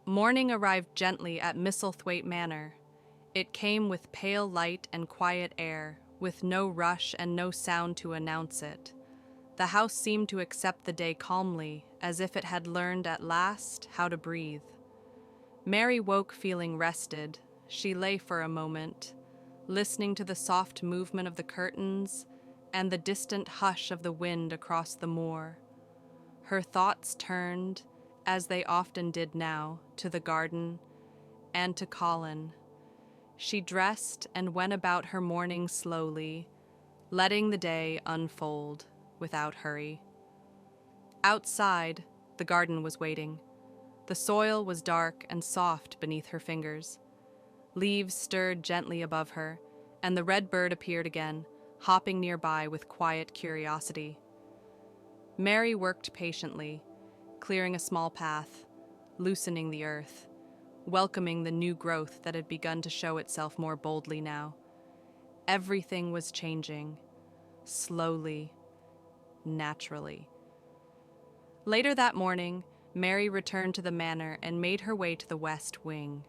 Morning arrived gently at Misselthwaite Manor. It came with pale light and quiet air, with no rush and no sound to announce it. The house seemed to accept the day calmly, as if it had learned at last how to breathe. Mary woke feeling rested. She lay for a moment, listening to the soft movement of the curtains and the distant hush of the wind across the moor. Her thoughts turned, as they often did now, to the garden and to Colin. She dressed and went about her morning slowly, letting the day unfold without hurry. Outside, the garden was waiting. The soil was dark and soft beneath her fingers. Leaves stirred gently above her, and the red bird appeared again, hopping nearby with quiet curiosity. Mary worked patiently, clearing a small path, loosening the earth, welcoming the new growth that had begun to show itself more boldly now. Everything was changing, slowly, naturally. Later that morning, Mary returned to the manor and made her way to the west wing.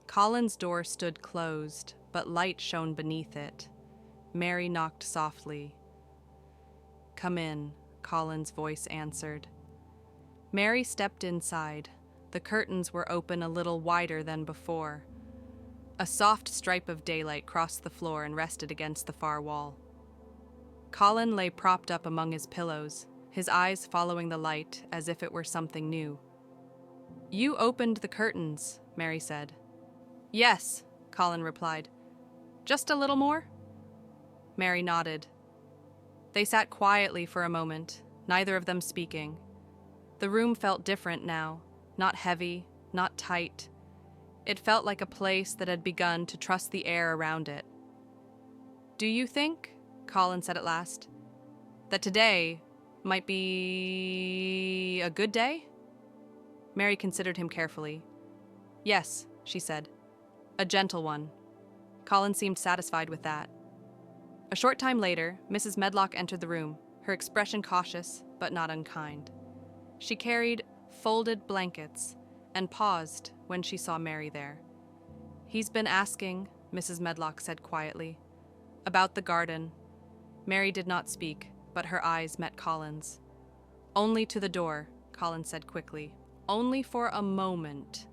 Colin's door stood closed, but light shone beneath it. Mary knocked softly. "Come in," Colin's voice answered. Mary stepped inside. The curtains were open a little wider than before. A soft stripe of daylight crossed the floor and rested against the far wall. Colin lay propped up among his pillows, his eyes following the light as if it were something new. "You opened the curtains," Mary said. "Yes," Colin replied. "Just a little more?" Mary nodded. They sat quietly for a moment, neither of them speaking. The room felt different now, not heavy, not tight. It felt like a place that had begun to trust the air around it. "Do you think," Colin said at last, "that today might be a good day?" Mary considered him carefully. "Yes," she said. "A gentle one." Colin seemed satisfied with that. A short time later, Mrs. Medlock entered the room, her expression cautious but not unkind. She carried folded blankets and paused when she saw Mary there. "He's been asking," Mrs. Medlock said quietly, "about the garden." Mary did not speak, but her eyes met Colin's. "Only to the door," Colin said quickly. "Only for a moment."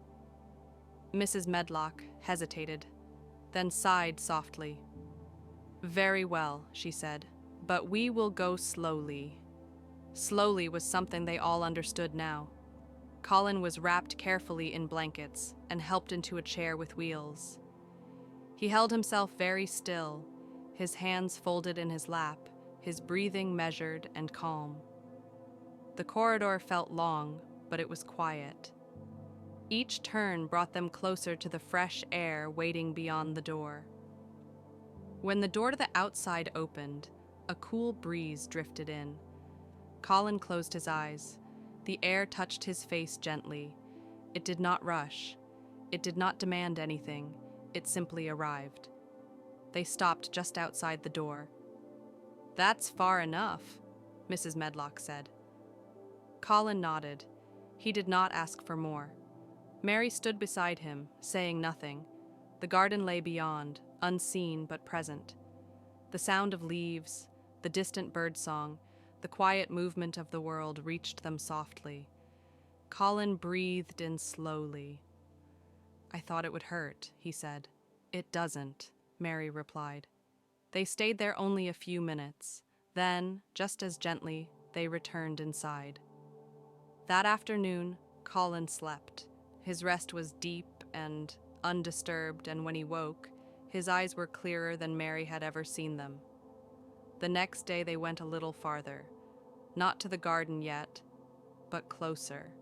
Mrs. Medlock hesitated, then sighed softly. "Very well," she said, "but we will go slowly." Slowly was something they all understood now. Colin was wrapped carefully in blankets and helped into a chair with wheels. He held himself very still, his hands folded in his lap, his breathing measured and calm. The corridor felt long, but it was quiet. Each turn brought them closer to the fresh air waiting beyond the door. When the door to the outside opened, a cool breeze drifted in. Colin closed his eyes. The air touched his face gently. It did not rush. It did not demand anything. It simply arrived. They stopped just outside the door. "That's far enough," Mrs. Medlock said. Colin nodded. He did not ask for more. Mary stood beside him, saying nothing. The garden lay beyond, unseen but present. The sound of leaves, the distant birdsong, the quiet movement of the world reached them softly. Colin breathed in slowly. "I thought it would hurt," he said. "It doesn't," Mary replied. They stayed there only a few minutes. Then, just as gently, they returned inside. That afternoon, Colin slept. His rest was deep and undisturbed, and when he woke, his eyes were clearer than Mary had ever seen them. The next day they went a little farther, not to the garden yet, but closer.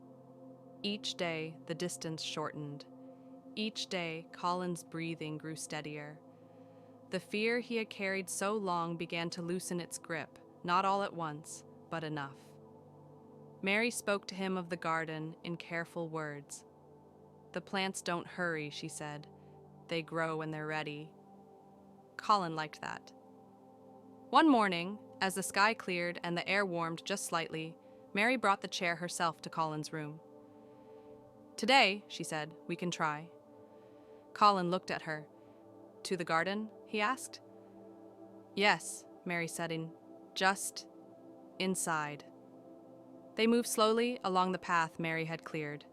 Each day the distance shortened. Each day Colin's breathing grew steadier. The fear he had carried so long began to loosen its grip, not all at once, but enough. Mary spoke to him of the garden in careful words. "The plants don't hurry," she said. "They grow when they're ready." Colin liked that. One morning, as the sky cleared and the air warmed just slightly, Mary brought the chair herself to Colin's room. "Today," she said, "we can try." Colin looked at her. "To the garden?" he asked. "Yes," Mary said, "just inside." They moved slowly along the path Mary had cleared.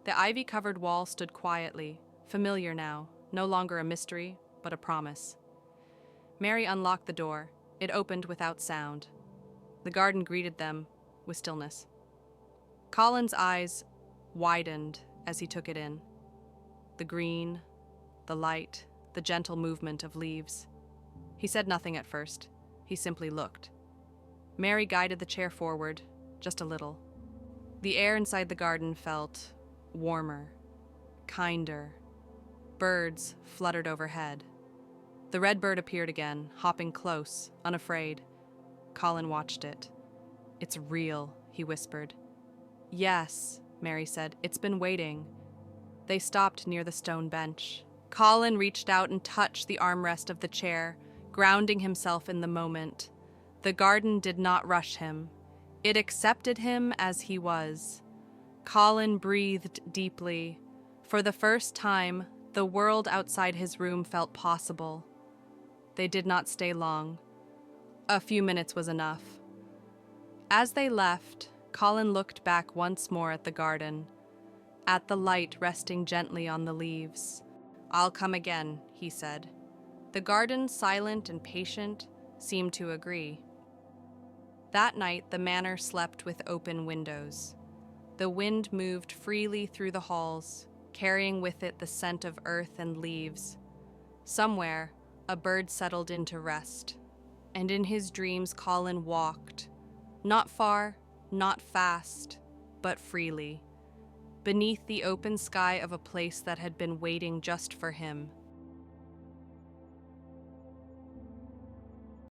The ivy-covered wall stood quietly, familiar now, no longer a mystery, but a promise. Mary unlocked the door. It opened without sound. The garden greeted them with stillness. Colin's eyes widened as he took it in. The green, the light, the gentle movement of leaves. He said nothing at first. He simply looked. Mary guided the chair forward, just a little. The air inside the garden felt warmer, kinder. Birds fluttered overhead. The red bird appeared again, hopping close, unafraid. Colin watched it. "It's real," he whispered. "Yes," Mary said, "it's been waiting." They stopped near the stone bench. Colin reached out and touched the armrest of the chair, grounding himself in the moment. The garden did not rush him. It accepted him as he was. Colin breathed deeply. For the first time, the world outside his room felt possible. They did not stay long. A few minutes was enough. As they left, Colin looked back once more at the garden, at the light resting gently on the leaves. "I'll come again," he said. The garden, silent and patient, seemed to agree. That night, the manor slept with open windows. The wind moved freely through the halls, carrying with it the scent of earth and leaves. Somewhere, a bird settled into rest, and in his dreams Colin walked, not far, not fast, but freely, beneath the open sky of a place that had been waiting just for him.